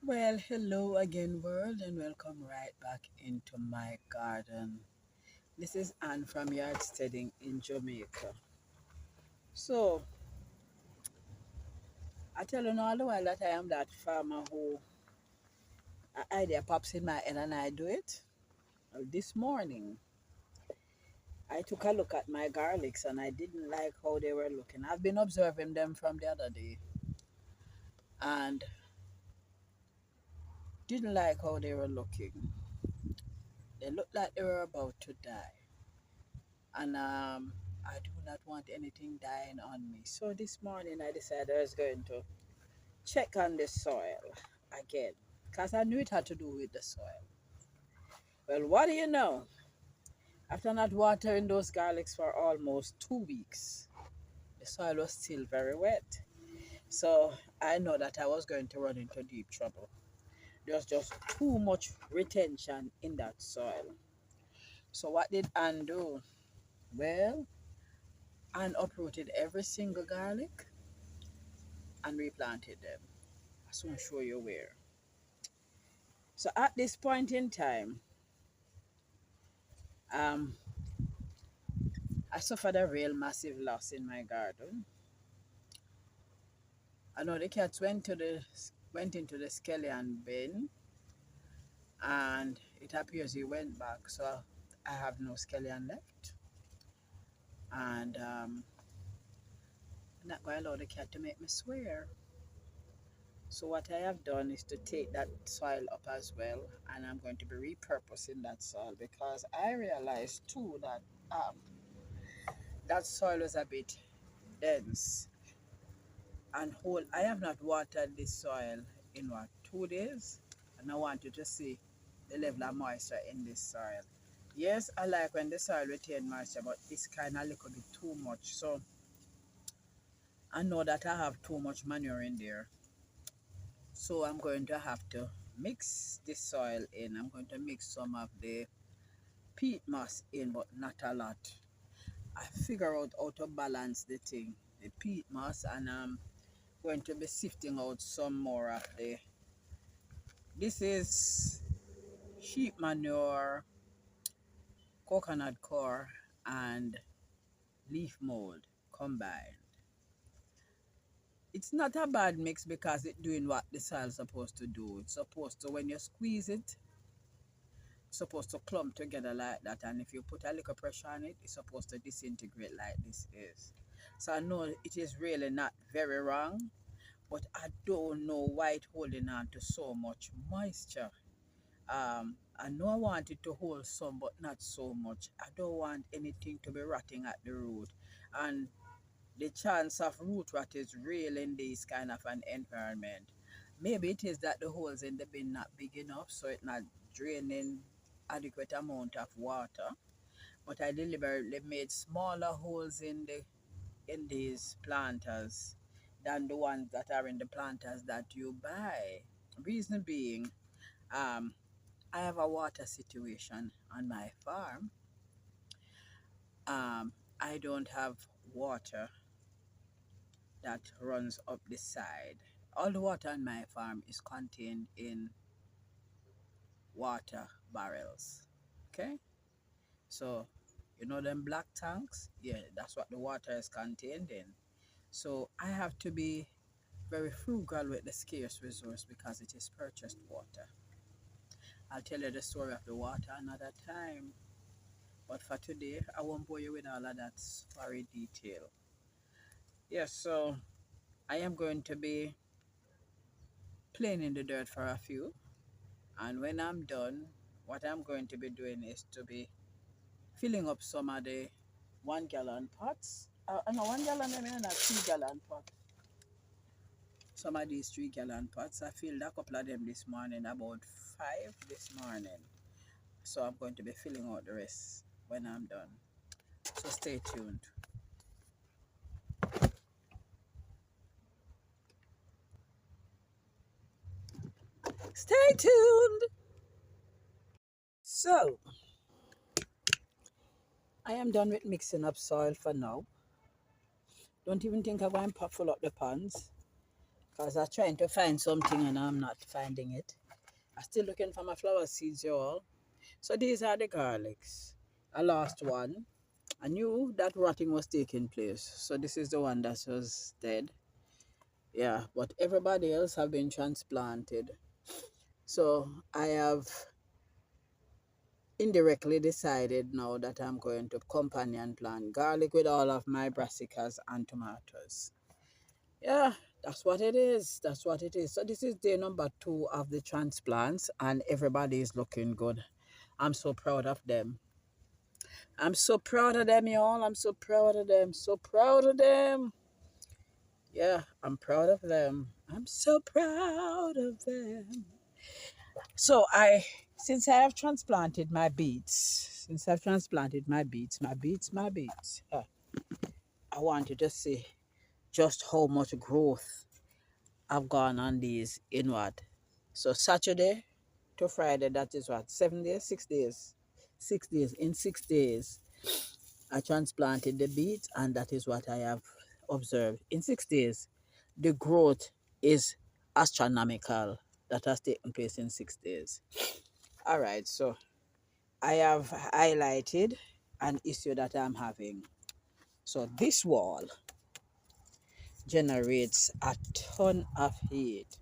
Well, hello again, world, and welcome right back into my garden. This is Anne from Yard Steading in Jamaica. So, I tell you all the while that I am that farmer who an idea pops in my head and I do it. Well, this morning, I took a look at my garlics and I didn't like how they were looking. I've been observing them from the other day and didn't like how they were looking. They looked like they were about to die. And I do not want anything dying on me. So this morning I decided I was going to check on the soil again because I knew it had to do with the soil. Well, what do you know? After not watering those garlics for almost 2 weeks, the soil was still very wet. So I know that I was going to run into deep trouble. There's just too much retention in that soil. So what did Anne do? Well, Anne uprooted every single garlic and replanted them. I'll soon show you where. So at this point in time, um, I suffered a real massive loss in my garden. I know the cats went into the scallion bin, and it appears he went back. So I have no scallion left, and I'm not going to allow the cat to make me swear. So what I have done is to take that soil up as well, and I'm going to be repurposing that soil because I realized too that that soil was a bit dense and whole. I have not watered this soil in what 2 days, and I want you to see the level of moisture in this soil. Yes, I like when the soil retain moisture, but it's kind of a little bit too much. So I know that I have too much manure in there. So I'm going to have to mix this soil in. I'm going to mix some of the peat moss in, but not a lot. I figure out how to balance the thing, the peat moss, and going to be sifting out some more of the. This is sheep manure, coconut coir, and leaf mold combined. It's not a bad mix because it's doing what the soil's supposed to do. It's supposed to, when you squeeze it, it's supposed to clump together like that. And if you put a little pressure on it, it's supposed to disintegrate like this is. So I know it is really not very wrong, but I don't know why it's holding on to so much moisture. I know I want it to hold some, but not so much. I don't want anything to be rotting at the root. And the chance of root rot is real in this kind of an environment. Maybe it is that the holes in the bin not big enough, so it's not draining adequate amount of water. But I deliberately made smaller holes in these planters than the ones that are in the planters that you buy. Reason being, um, I have a water situation on my farm. I don't have water that runs up the side. All the water on my farm is contained in water barrels. Okay? So, you know them black tanks? Yeah, that's what the water is contained in. So, I have to be very frugal with the scarce resource because it is purchased water. I'll tell you the story of the water another time. But for today, I won't bore you with all of that sorry detail. Yes, so I am going to be playing in the dirt for a few. And when I'm done, what I'm going to be doing is to be filling up some of the 1 gallon pots. No, 1 gallon, I mean, not 3 gallon pot. Some of these 3 gallon pots, I filled a couple of them this morning, about five this morning. So I'm going to be filling out the rest when I'm done. So stay tuned. Stay tuned. So I am done with mixing up soil for now. Don't even think I'm going to full up the ponds. because I'm trying to find something and I'm not finding it. I'm still looking for my flower seeds, y'all. So these are the garlics. I lost one. I knew that rotting was taking place. So this is the one that was dead. Yeah, but everybody else have been transplanted. So I have indirectly decided now that I'm going to companion plant garlic with all of my brassicas and tomatoes. Yeah, that's what it is. That's what it is. So this is day number 2 of the transplants and everybody is looking good. I'm so proud of them. I'm so proud of them, y'all. I'm so proud of them. So proud of them. Yeah, I'm proud of them. I'm so proud of them. So since I have transplanted my beets, I want you to see just how much growth I've gone on these in what? So Saturday to Friday, that is what? 7 days, 6 days. 6 days. In 6 days, I transplanted the beets, and that is what I have observed. In 6 days, the growth is astronomical that has taken place in 6 days. All right, so I have highlighted an issue that I'm having. So this wall generates a ton of heat.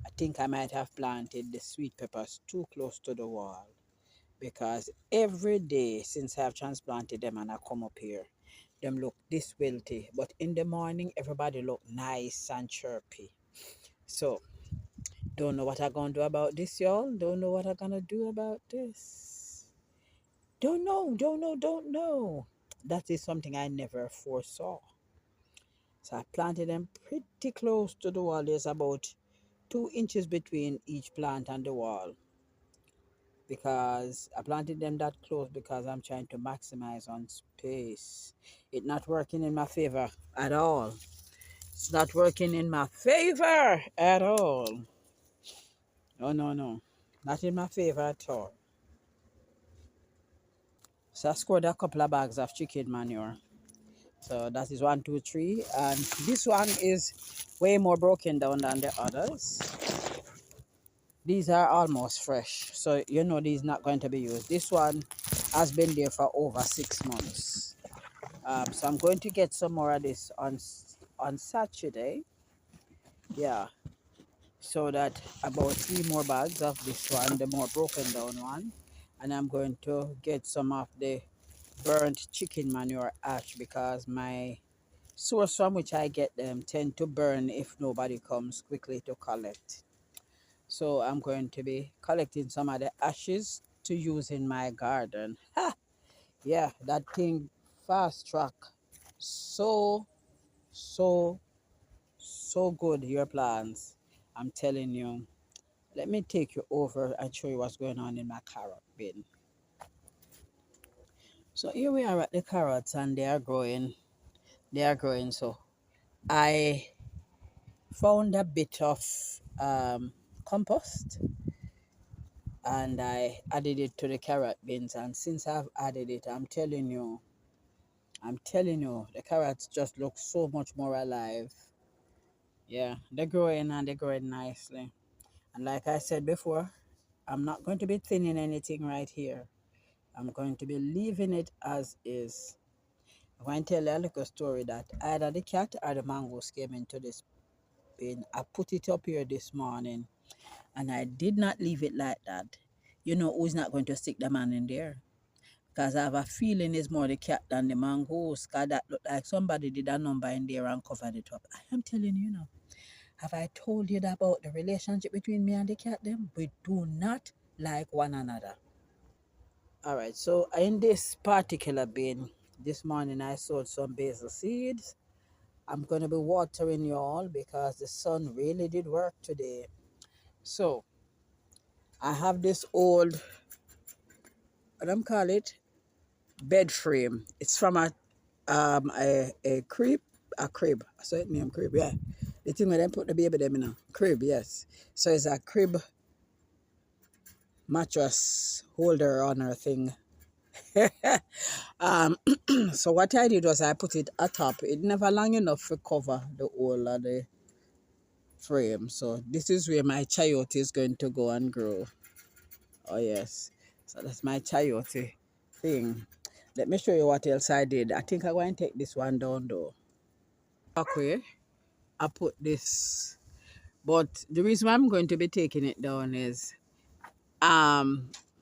I think I might have planted the sweet peppers too close to the wall because every day since I've transplanted them and I come up here, them look this wilty. But in the morning, everybody look nice and chirpy. So don't know what I'm gonna do about this, y'all. Don't know what I'm gonna do about this. Don't know, don't know, don't know. That is something I never foresaw. So I planted them pretty close to the wall. There's about 2 inches between each plant and the wall because I planted them that close because I'm trying to maximize on space. It's not working in my favor at all. It's not working in my favor at all. No, no, no. Not in my favor at all. So I scored a couple of bags of chicken manure. So that is 1, 2, 3. And this one is way more broken down than the others. These are almost fresh. So you know these not going to be used. This one has been there for over 6 months. So I'm going to get some more of this on Saturday. Yeah. So that about 3 more bags of this one, the more broken down one. And I'm going to get some of the burnt chicken manure ash because my source from which I get them tend to burn if nobody comes quickly to collect. So I'm going to be collecting some of the ashes to use in my garden. Ha! Yeah, that thing fast track. So, so, so good, your plants. I'm telling you. Let me take you over and show you what's going on in my carrot bin. So here we are at the carrots and they are growing. They are growing. So I found a bit of compost and I added it to the carrot bins. And since I've added it, I'm telling you, the carrots just look so much more alive. Yeah, they're growing and they're growing nicely. And like I said before, I'm not going to be thinning anything right here. I'm going to be leaving it as is. I'm going to tell you a little story that either the cat or the mangoes came into this bin. I put it up here this morning and I did not leave it like that. You know who's not going to stick the man in there? Because I have a feeling it's more the cat than the mangoes. Because that looked like somebody did a number in there and covered it up. I am telling you now. Have I told you about the relationship between me and the cat? Them we do not like one another. All right, so in this particular bin, this morning I sowed some basil seeds. I'm going to be watering you all because the sun really did work today. So I have this old, what do I call it? Bed frame. It's from a crib. So it name crib, yeah. The thing where they put the baby them in a crib, yes. So it's a crib mattress holder on her thing. um, so what I did was I put it atop. It never long enough to cover the whole of the frame. So this is where my chayote is going to go and grow. Oh yes. So that's my chayote thing. Let me show you what else I did. I think I'm going to take this one down though. Okay, I put this, but the reason why I'm going to be taking it down is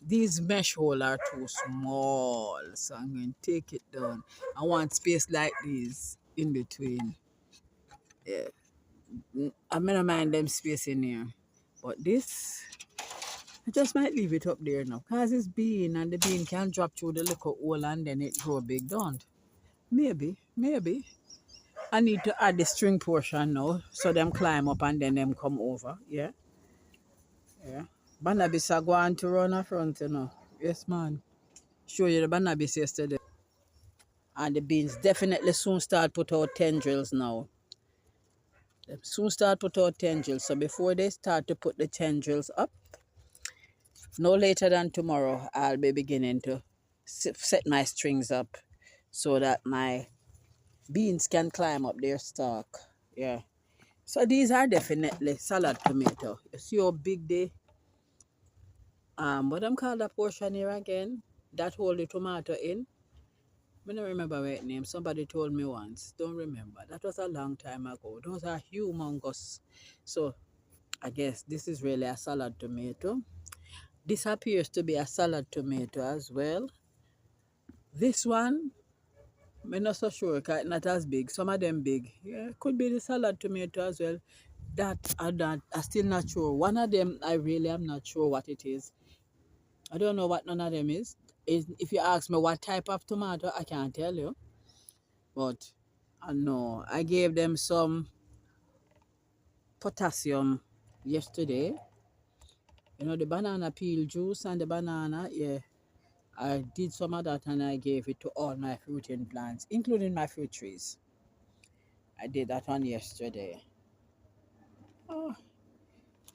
these mesh hole are too small, so I'm going to take it down. I want space like this in between. Yeah, I'm gonna mind them space in here, but this I just might leave it up there now because it's bean and the bean can drop through the little hole and then it grow big, don't? Maybe. I need to add the string portion now so them climb up and then them come over. Yeah, yeah. Banabis are going to run a front, you know. Yes, man. Show you the banabis yesterday. And the beans definitely soon start put out tendrils now. They soon start put out tendrils. So before they start to put the tendrils up, no later than tomorrow, I'll be beginning to set my strings up so that my beans can climb up their stalk. Yeah. So these are definitely salad tomato. You see how big they what I'm called that portion here again? That hold the tomato in. I don't remember what name. Somebody told me once. Don't remember. That was a long time ago. Those are humongous. So I guess this is really a salad tomato. This appears to be a salad tomato as well. This one, I'm not so sure, 'cause it's not as big. Some of them big. Yeah, could be the salad tomato as well. That I'm still not sure. One of them, I really am not sure what it is. I don't know what none of them is. If you ask me what type of tomato, I can't tell you. But I know I gave them some potassium yesterday. You know, the banana peel juice and the banana, yeah. I did some of that and I gave it to all my fruiting plants, including my fruit trees. I did that one yesterday. Oh,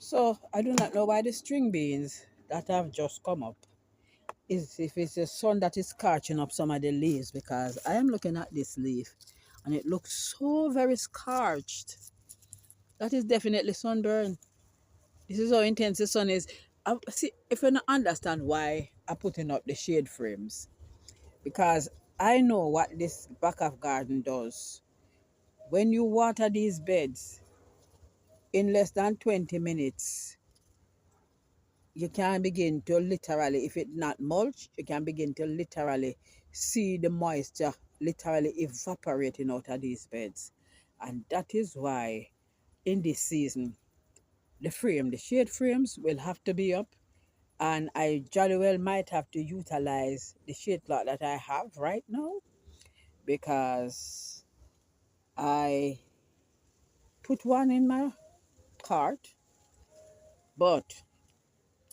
so I do not know why the string beans that have just come up is if it's the sun that is scorching up some of the leaves, because I am looking at this leaf and it looks so very scorched. That is definitely sunburn. This is how intense the sun is. See, if you don't understand why I'm putting up the shade frames, because I know what this back of garden does. When you water these beds in less than 20 minutes, you can begin to literally, if it's not mulch, you can begin to literally see the moisture literally evaporating out of these beds. And that is why in this season, the shade frames will have to be up, and I jolly well might have to utilize the shade cloth that I have right now, because I put one in my cart, but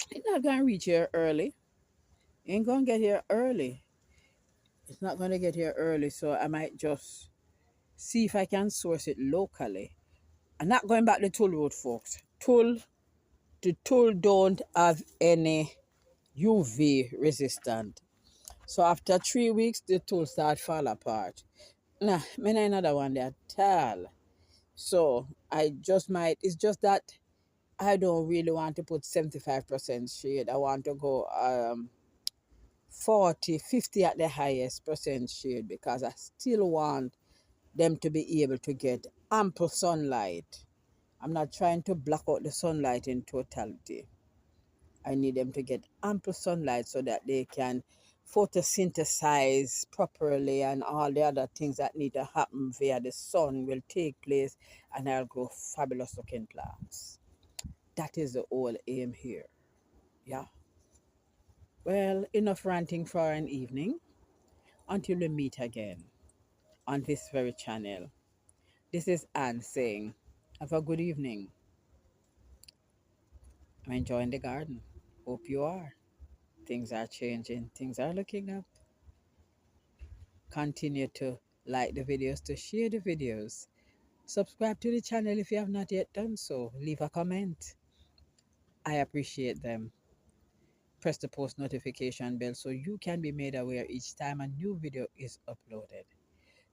it's not gonna reach here early. Ain't gonna get here early. It's not gonna get here early, so I might just see if I can source it locally. I'm not going back to Tool Road, folks. The tool don't have any UV resistant. So after 3 weeks, the tool start fall apart. Nah, me not another one there at all. So I just might, it's just that I don't really want to put 75% shade. I want to go 40, 50 at the highest percent shade, because I still want them to be able to get ample sunlight. I'm not trying to block out the sunlight in totality. I need them to get ample sunlight so that they can photosynthesize properly, and all the other things that need to happen via the sun will take place, and I'll grow fabulous looking plants. That is the whole aim here. Yeah. Well, enough ranting for an evening. Until we meet again on this very channel. This is Anne saying, have a good evening. I'm enjoying the garden. Hope you are. Things are changing. Things are looking up. Continue to like the videos, to share the videos. Subscribe to the channel if you have not yet done so. Leave a comment. I appreciate them. Press the post notification bell so you can be made aware each time a new video is uploaded.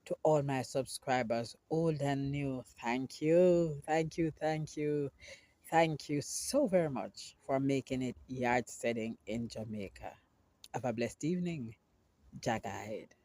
To all my subscribers, old and new, thank you, thank you, thank you, thank you so very much for making it yard setting in Jamaica. Have a blessed evening. Jagged.